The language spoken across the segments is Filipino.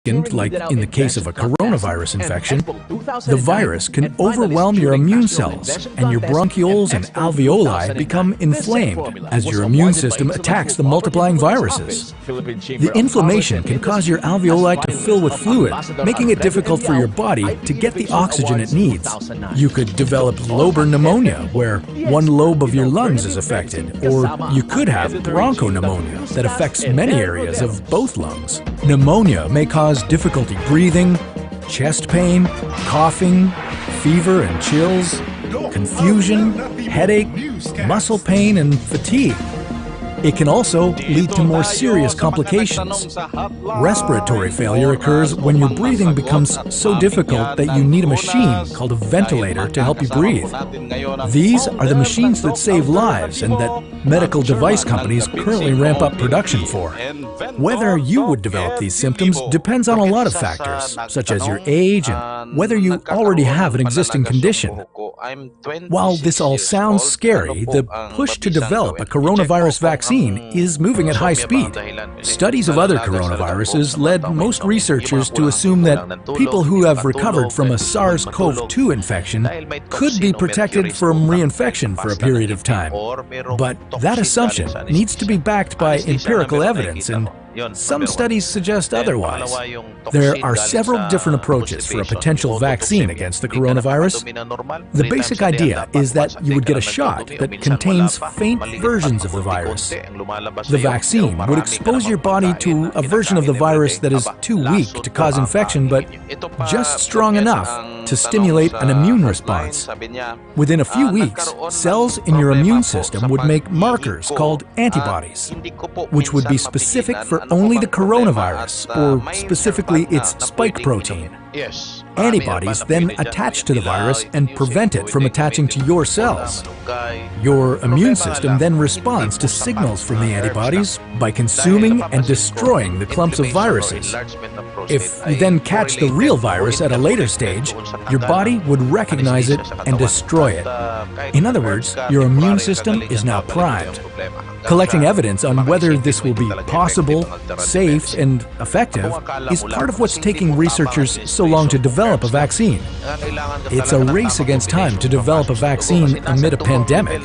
Second, like in the case of a coronavirus infection, the virus can overwhelm your immune cells, and your bronchioles and alveoli become inflamed as your immune system attacks the multiplying viruses. The inflammation can cause your alveoli to fill with fluid, making it difficult for your body to get the oxygen it needs. You could develop lobar pneumonia, where one lobe of your lungs is affected, or you could have bronchopneumonia that affects many areas of both lungs. Pneumonia may cause difficulty breathing, chest pain, coughing, fever and chills, confusion, headache, muscle pain, and fatigue. It can also lead to more serious complications. Respiratory failure occurs when your breathing becomes so difficult that you need a machine called a ventilator to help you breathe. These are the machines that save lives and that medical device companies currently ramp up production for. Whether you would develop these symptoms depends on a lot of factors, such as your age and whether you already have an existing condition. While this all sounds scary, the push to develop a coronavirus vaccine is moving at high speed. Studies of other coronaviruses led most researchers to assume that people who have recovered from a SARS-CoV-2 infection could be protected from reinfection for a period of time. But that assumption needs to be backed by empirical evidence, and some studies suggest otherwise. There are several different approaches for a potential vaccine against the coronavirus. The basic idea is that you would get a shot that contains faint versions of the virus. The vaccine would expose your body to a version of the virus that is too weak to cause infection, but just strong enough to stimulate an immune response. Within a few weeks, cells in your immune system would make markers called antibodies, which would be specific for only the coronavirus, or specifically its spike protein. Antibodies then attach to the virus and prevent it from attaching to your cells. Your immune system then responds to signals from the antibodies by consuming and destroying the clumps of viruses. If you then catch the real virus at a later stage, your body would recognize it and destroy it. In other words, your immune system is now primed. Collecting evidence on whether this will be possible, safe, and effective is part of what's taking researchers so long to develop a vaccine. It's a race against time to develop a vaccine amid a pandemic.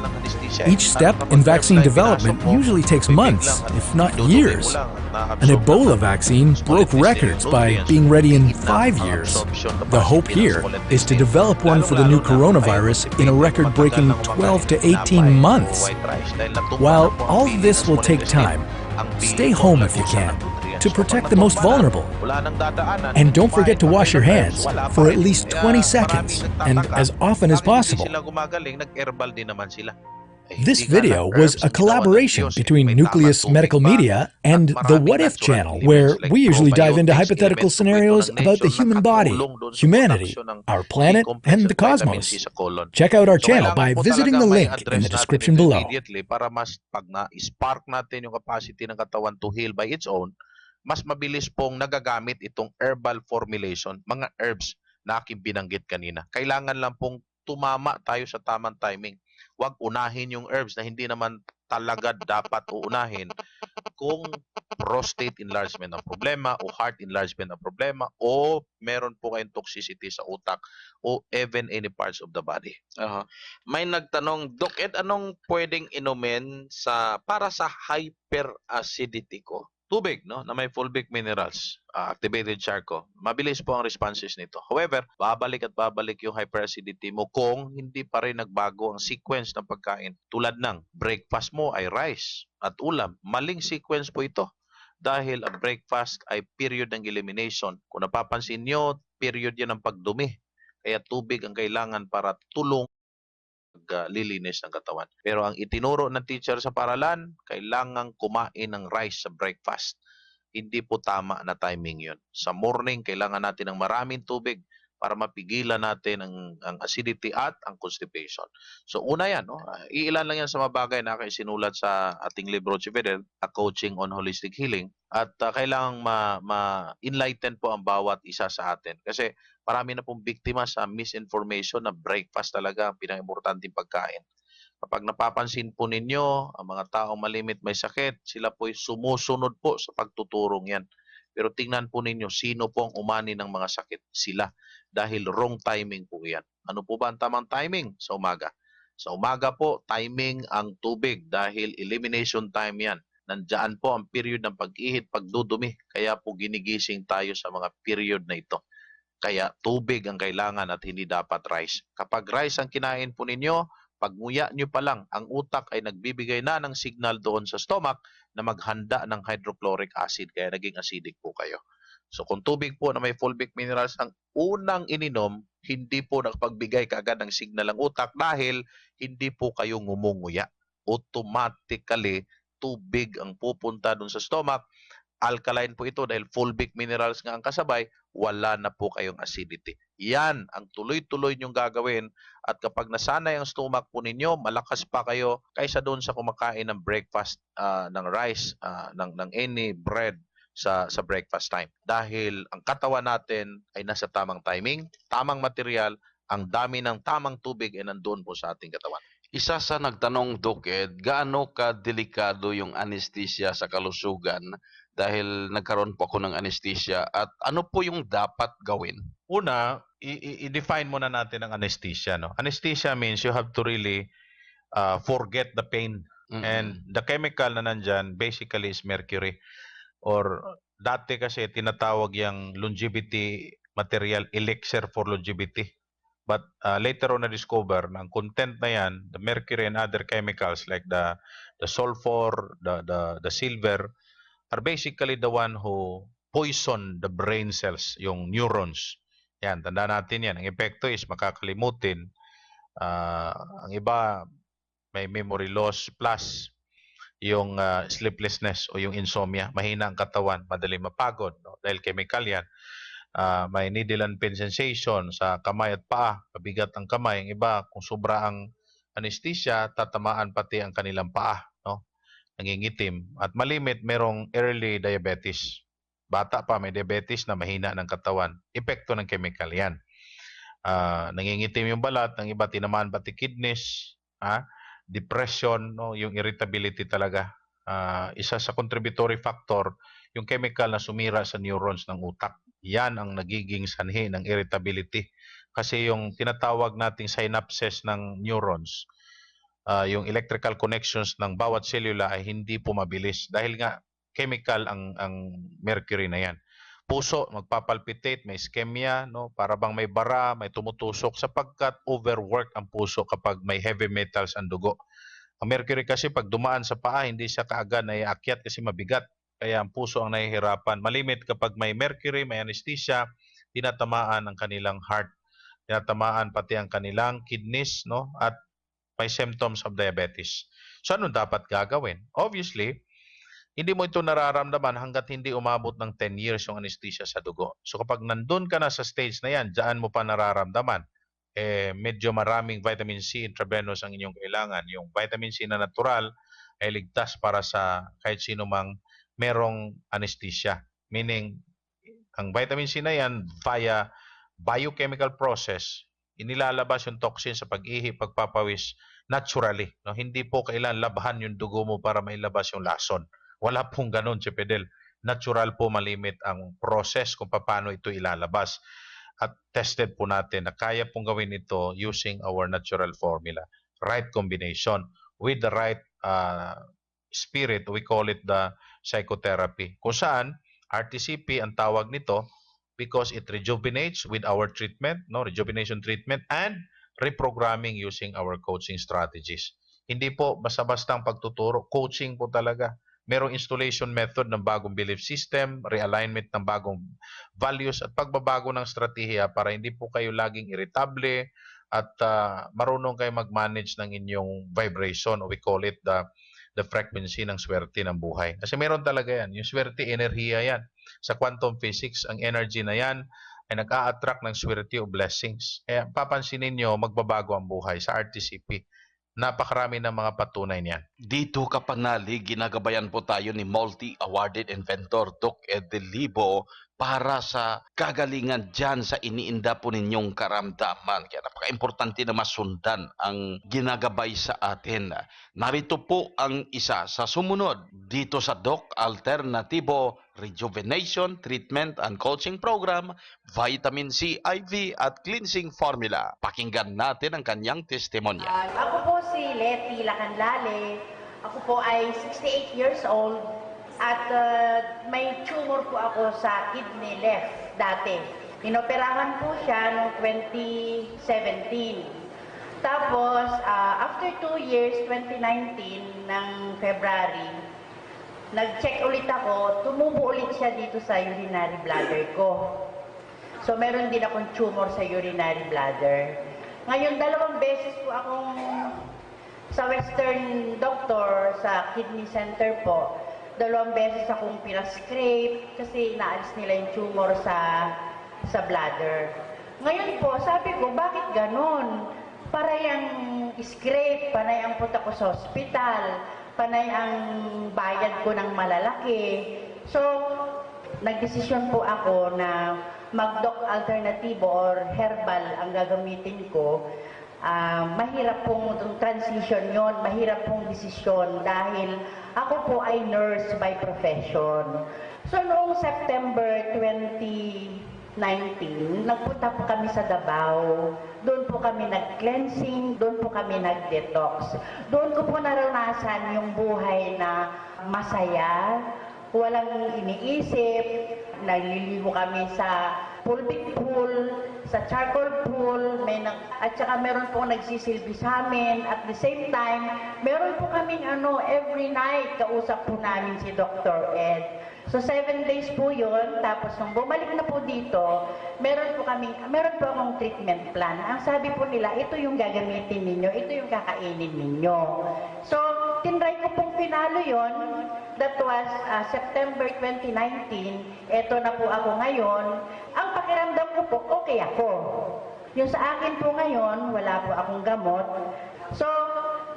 Each step in vaccine development usually takes months, if not years. An Ebola vaccine broke records by being ready in 5 years. The hope here is to develop one for the new coronavirus in a record-breaking 12 to 18 months. While all of this will take time, stay home if you can, to protect the most vulnerable. And don't forget to wash your hands for at least 20 seconds and as often as possible. This video was a collaboration between Nucleus Medical Media and the What If channel, where we usually dive into hypothetical scenarios about the human body, humanity, our planet, and the cosmos. Check out our channel by visiting the link in the description below. Para mas pag na-spark natin yung capacity ng katawan to heal by its own, mas mabilis pong nagagamit itong herbal formulation, mga herbs na aking binanggit kanina. Kailangan lang pong tumama tayo sa tamang timing. Huwag unahin yung herbs na hindi naman talaga dapat uunahin kung prostate enlargement ang problema o heart enlargement ang problema o meron po kayong toxicity sa utak o even any parts of the body. May nagtanong, Doc Ed, anong pwedeng inumin para sa hyperacidity ko? Tubig, no, na may fulvic minerals, activated charcoal. Mabilis po ang responses nito. However, babalik at babalik yung hyperacidity mo kung hindi pa rin nagbago ang sequence ng pagkain. Tulad ng breakfast mo ay rice at ulam. Maling sequence po ito dahil ang breakfast ay period ng elimination. Kung napapansin nyo, period yan ng pagdumi. Kaya tubig ang kailangan para tulong lilinis ng katawan. Pero ang itinuro ng teacher sa paralan, kailangan kumain ng rice sa breakfast. Hindi po tama na timing yun. Sa morning, kailangan natin ng maraming tubig para mapigilan natin ang acidity at ang constipation. So una yan, no? Iilan lang yan sa mga bagay na isinulat sa ating libro, Chifidel, A Coaching on Holistic Healing. At kailangang ma-enlighten po ang bawat isa sa atin. Kasi marami na pong biktima sa misinformation na breakfast talaga ang pinaka-importanting pagkain. Kapag napapansin po ninyo, ang mga taong malimit may sakit, sila po'y sumusunod po sa pagtuturong yan. Pero tingnan po ninyo, sino po ang umani ng mga sakit? Sila. Dahil wrong timing po yan. Ano po ba ang tamang timing? Sa umaga. Sa umaga po, timing ang tubig dahil elimination time yan. Nandiyan po ang period ng pag-ihit, pagdudumi. Kaya po ginigising tayo sa mga period na ito. Kaya tubig ang kailangan at hindi dapat rice. Kapag rice ang kinain po ninyo, pagmuya nyo pa lang, ang utak ay nagbibigay na ng signal doon sa stomach na maghanda ng hydrochloric acid. Kaya naging acidic po kayo. So kung tubig po na may fulvic minerals ang unang ininom, hindi po nakapagbigay kaagad ng signal ang utak dahil hindi po kayo ngumunguya. Automatically, tubig ang pupunta doon sa stomach. Alkaline po ito dahil fulvic minerals nga ang kasabay, wala na po kayong acidity. Yan ang tuloy-tuloy nyong gagawin at kapag nasanay ang stomach po ninyo, malakas pa kayo kaysa doon sa kumakain ng breakfast, ng rice, ng any bread sa breakfast time. Dahil ang katawan natin ay nasa tamang timing, tamang material, ang dami ng tamang tubig ay nandoon po sa ating katawan. Isa sa nagtanong, Doc Ed, gaano ka delikado yung anesthesia sa kalusugan dahil nagkaroon po ako ng anesthesia at ano po yung dapat gawin? Una, i-define muna natin ang anesthesia. No? Anesthesia means you have to really forget the pain. And the chemical na nandyan basically is mercury. Or dati kasi tinatawag yung longevity material elixir for longevity. But later on na-discover na ang content na yan, the mercury and other chemicals like the sulfur, the silver, are basically the one who poison the brain cells, yung neurons. Yan, tanda natin yan. Ang epekto is makakalimutin. Ang iba may memory loss plus yung sleeplessness o yung insomnia. Mahina ang katawan, madali mapagod. No? Dahil chemical yan. May needle and pin sensation sa kamay at paa. Pabigat ang kamay. Ang iba, kung sobra ang anesthesia, tatamaan pati ang kanilang paa. No? Nangingitim. At malimit, merong early diabetes. Bata pa, may diabetes na mahina ng katawan. Epekto ng chemical yan. Nangingitim yung balat, ng iba tinamaan pati kidneys, depression, no? Yung irritability talaga. Isa sa contributory factor, yung chemical na sumira sa neurons ng utak. Yan ang nagiging sanhi ng irritability. Kasi yung tinatawag nating synapses ng neurons, yung electrical connections ng bawat selula ay hindi po mabilis dahil nga chemical ang mercury na yan. Puso magpapalpitate, may ischemia, no? Para bang may bara, may tumutusok sapagkat overwork ang puso kapag may heavy metals ang dugo. Ang mercury kasi pag dumaan sa paa, hindi siya kaagad naiakyat kasi mabigat. Kaya ang puso ang nahihirapan. Malimit kapag may mercury, may anesthesia, tinatamaan ang kanilang heart. Tinatamaan pati ang kanilang kidneys, no? At may symptoms of diabetes. So ano dapat gagawin? Obviously, hindi mo ito nararamdaman hanggat hindi umabot ng 10 years yung anesthesia sa dugo. So kapag nandun ka na sa stage na yan, dyan mo pa nararamdaman, medyo maraming vitamin C intravenous ang inyong kailangan. Yung vitamin C na natural ay ligtas para sa kahit sino mang merong anesthesia. Meaning, ang vitamin C na yan via biochemical process, inilalabas yung toxin sa pag-ihi, pagpapawis naturally. No? Hindi po kailan labhan yung dugo mo para mailabas yung lason. Wala pong ganun, si Pedel. Natural po malimit ang process kung paano ito ilalabas. At tested po natin na kaya pong gawin ito using our natural formula. Right combination with the right spirit, we call it the psychotherapy. Kung saan, RTCP ang tawag nito because it rejuvenates with our treatment, no, rejuvenation treatment and reprogramming using our coaching strategies. Hindi po basta-bastang pagtuturo, coaching po talaga. Merong installation method ng bagong belief system, realignment ng bagong values at pagbabago ng strategiya para hindi po kayo laging irritable at marunong kayo mag-manage ng inyong vibration, o we call it the frequency ng swerte ng buhay. Kasi meron talaga yan. Yung swerte, enerhiya yan. Sa quantum physics, ang energy na yan ay nag-a-attract ng swerte o blessings. Kaya papansinin nyo, magbabago ang buhay sa RTCP. Napakarami ng mga patunay niyan. Dito kapag ginagabayan po tayo ni multi-awarded inventor Doc Ed Delibo para sa kagalingan dyan sa iniinda po ninyong karamdaman. Kaya napaka-importante na masundan ang ginagabay sa atin. Narito po ang isa sa sumunod dito sa Doc Alternativo Rejuvenation Treatment and Coaching Program, Vitamin C IV at Cleansing Formula. Pakinggan natin ang kanyang testimonya. Ako po si Leti Lacanlale. Ako po ay 68 years old at may tumor po ako sa kidney left dati. Inoperahan po siya noong 2017. Tapos, after 2 years, 2019, ng February, nag-check ulit ako, tumubo ulit siya dito sa urinary bladder ko. So, meron din akong tumor sa urinary bladder. Ngayon, 2 beses po akong sa Western Doctor, sa Kidney Center po, 2 beses akong pinascrape kasi naalis nila yung tumor sa bladder. Ngayon po, sabi ko, bakit ganon? Panay ang scrape, panay ang punta ko sa hospital, panay ang bayad ko ng malalaki. So, nagdesisyon po ako na mag-doc alternatibo or herbal ang gagamitin ko. Mahirap pong transition yon, mahirap pong desisyon dahil ako po ay nurse by profession. So noong September 2019, nagpunta po kami sa Davao. Doon po kami nag-cleansing, doon po kami nag-detox. Doon ko po naranasan yung buhay na masaya, walang iniisip, naliligo kami sa pulpit pool, sa charcoal pool, at saka meron po nagsisilbi sa amin. At the same time, meron po kaming every night, kausap po namin si Dr. Ed. So 7 days po yun, tapos nung bumalik na po dito, meron po akong treatment plan. Ang sabi po nila, ito yung gagamitin ninyo, ito yung kakainin ninyo. So, tinry ko pong pinalo yon. That was September 2019. Eto na po ako ngayon. Ang pakiramdam ko po, okay ako. Yung sa akin po ngayon, wala po akong gamot. So,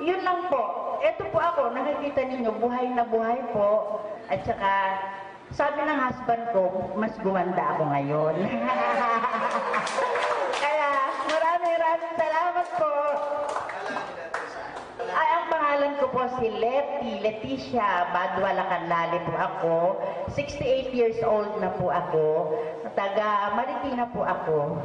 yun lang po. Eto po ako, nakikita ninyo, buhay na buhay po. At saka, sabi ng husband ko, mas gumanda ako ngayon. Kaya, maraming salamat po. Ay, ang pangalan ko po si Leticia Badwa Lacanlale po ako. 68 years old na po ako. Taga Marikina po ako.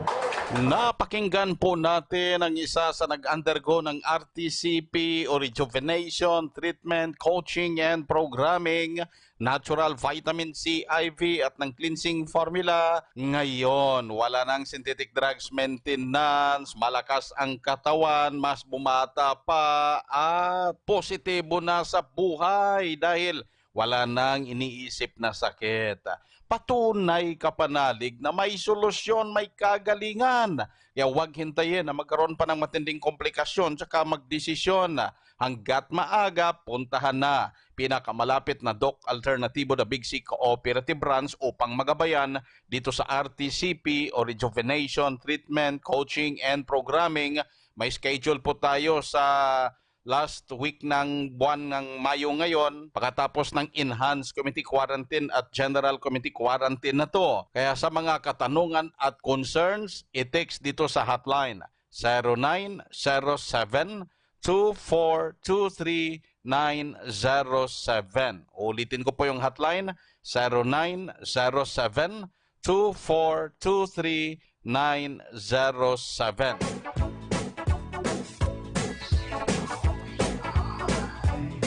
Napakinggan po natin ang isa sa nag-undergo ng RTCP o Rejuvenation, Treatment, Coaching and Programming, Natural Vitamin C IV at ng Cleansing Formula. Ngayon, wala nang synthetic drugs maintenance, malakas ang katawan, mas bumata pa at positibo na sa buhay dahil wala nang iniisip na sakit. Patunay kapanalig na may solusyon, may kagalingan. Kaya huwag hintayin na magkaroon pa ng matinding komplikasyon tsaka magdesisyon. Hanggat maaga, puntahan na pinakamalapit na Doc Alternativo the Big C Cooperative Branch upang magabayan dito sa RTCP o Rejuvenation, Treatment, Coaching and Programming. May schedule po tayo sa last week ng buwan ng Mayo ngayon, pagkatapos ng Enhanced Committee Quarantine at General Committee Quarantine na to. Kaya sa mga katanungan at concerns, i-text dito sa hotline 0907-2423-907. Ulitin ko po yung hotline 0907-2423-907.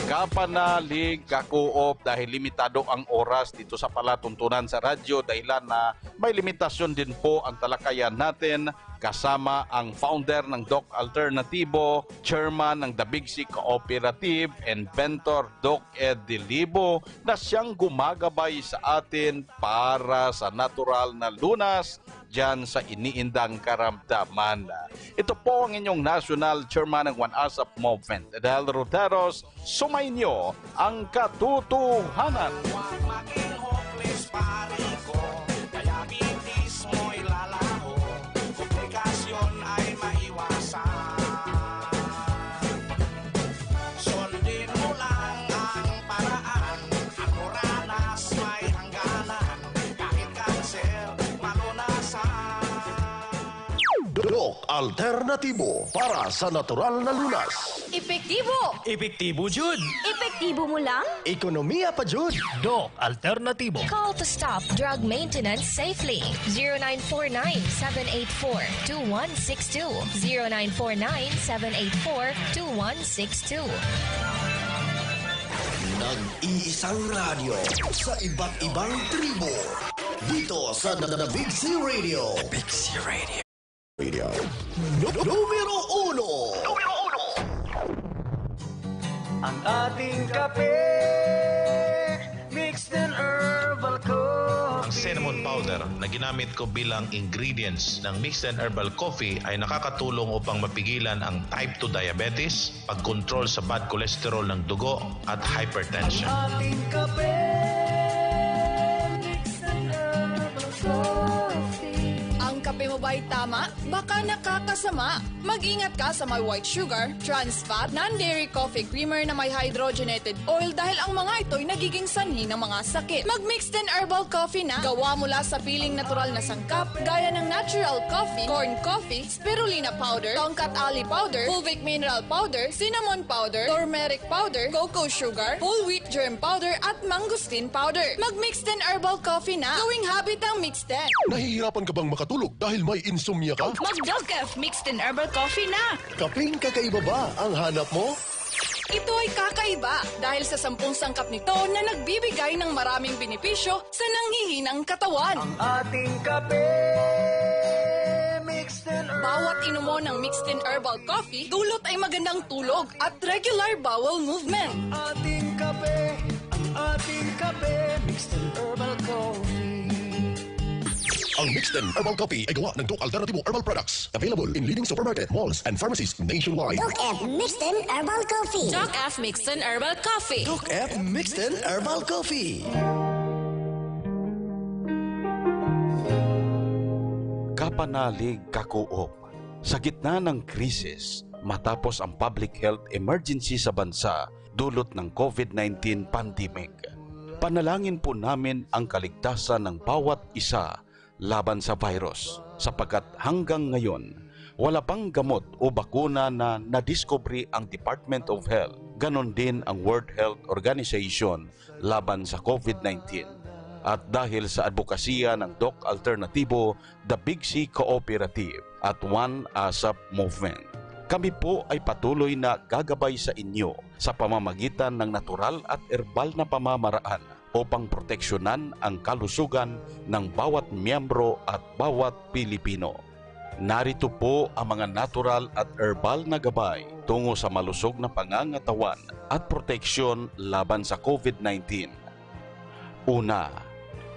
Kapanalig, kakuop dahil limitado ang oras dito sa palatuntunan sa radyo dahilan na may limitasyon din po ang talakayan natin kasama ang founder ng Doc Alternativo, chairman ng The Big C Cooperative, inventor Doc Ed Dilibo na siyang gumagabay sa atin para sa natural na lunas dyan sa iniindang karamdaman. Ito po ang inyong national chairman ng One ASAP Movement, Adel Roderos. Sumainyo ang katotohanan. Huwag maging hopeless pare ko, diabetes mo'y lalaho, komplikasyon ay maiwasan. Sundin mo lang ang paraan, ang oranas may hangganan, kahit kanser Doc Alternatibo para sa natural na lunas. Epektibo! Epektibo, Jud! Epektibo mo lang? Ekonomiya pa, Jud. Doc Alternatibo. Call to stop drug maintenance safely. 0949-784-2162. 0949-784-2162. Nag-iisang radyo sa iba't ibang tribo. Dito sa The Big C Radio. Big C Radio. Numero 1. Ang ating kape, mixed and herbal Ang coffee. cinnamon powder na ginamit ko bilang ingredients ng mixed and herbal coffee ay nakakatulong upang mapigilan ang type 2 diabetes, pag-control sa bad cholesterol ng dugo at hypertension. Ating kape, mixed and herbal coffee. Ang kape mo ba'y tama? Baka nakakasama. Mag-ingat ka sa may white sugar, trans fat, non-dairy coffee creamer na may hydrogenated oil dahil ang mga ito'y nagiging sanhi ng mga sakit. Mag-mixed and herbal coffee na. Gawa mula sa piling natural na sangkap gaya ng natural coffee, corn coffee, spirulina powder, tongkat ali powder, fulvic mineral powder, cinnamon powder, turmeric powder, cocoa sugar, whole wheat germ powder at mangosteen powder. Mag-mixed and herbal coffee na. Gawing habit ang mixed and. Nahihirapan ka bang makatulog dahil may insomnia ka? Mag-Dogcaf Mixed and Herbal Coffee na! Kaping kakaiba ba ang hanap mo? Ito ay kakaiba dahil sa 10 sangkap nito na nagbibigay ng maraming benepisyo sa nanghihinang katawan. Ating kape, mixed and herbal. Bawat inumo ng Mixed and Herbal Coffee, dulot ay magandang tulog at regular bowel movement. Ating kape, mixed and herbal coffee. Ang Mixed and Herbal Coffee ay gawa ng Doc Alternatibo Herbal Products. Available in leading supermarket, malls, and pharmacies nationwide. Doc F Mixed and Herbal Coffee. Doc F Mixed and Herbal Coffee. Doc F Mixed and Herbal Coffee. Kapanalig kakuop. Sa gitna ng krisis, matapos ang public health emergency sa bansa dulot ng COVID-19 pandemic, panalangin po namin ang kaligtasan ng bawat isa laban sa virus sapagkat hanggang ngayon wala pang gamot o bakuna na nadiskubre ang Department of Health. Ganon din ang World Health Organization laban sa COVID-19. At dahil sa advokasya ng Doc Alternatibo, The Big C Cooperative at One ASAP Movement, kami po ay patuloy na gagabay sa inyo sa pamamagitan ng natural at herbal na pamamaraan upang proteksyonan ang kalusugan ng bawat miyembro at bawat Pilipino. Narito po ang mga natural at herbal na gabay tungo sa malusog na pangangatawan at proteksyon laban sa COVID-19. Una,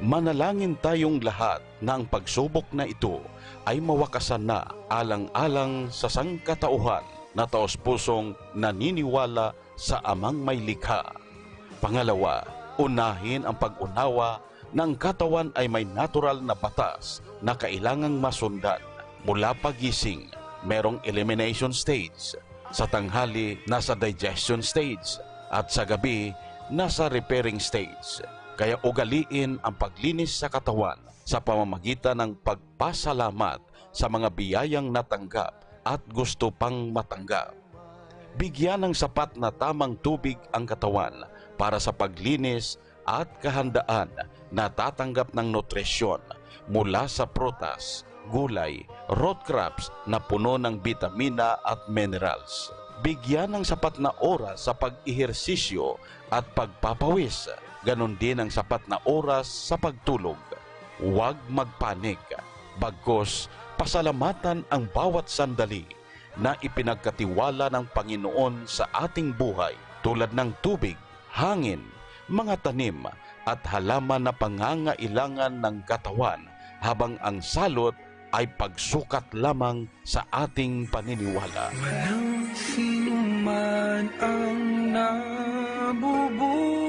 manalangin tayong lahat na ang pagsubok na ito ay mawakasan na alang-alang sa sangkatauhan na taos-pusong naniniwala sa Amang may likha. Pangalawa, unahin ang pag-unawa ng katawan ay may natural na batas na kailangang masundan. Mula pagising, merong elimination stage. Sa tanghali, nasa digestion stage. At sa gabi, nasa repairing stage. Kaya ugaliin ang paglinis sa katawan sa pamamagitan ng pagpasalamat sa mga biyayang natanggap at gusto pang matanggap. Bigyan ng sapat na tamang tubig ang katawan para sa paglinis at kahandaan na tatanggap ng nutrisyon mula sa prutas, gulay, root crops na puno ng bitamina at minerals. Bigyan ng sapat na oras sa pag-ehersisyo at pagpapawis. Ganon din ang sapat na oras sa pagtulog. Huwag magpanik. Bagkus, pasalamatan ang bawat sandali na ipinagkatiwala ng Panginoon sa ating buhay tulad ng tubig, hangin, mga tanim at halaman na pangangailangan ng katawan habang ang salot ay pagsukat lamang sa ating paniniwala. Walang sino man ang nabubuhay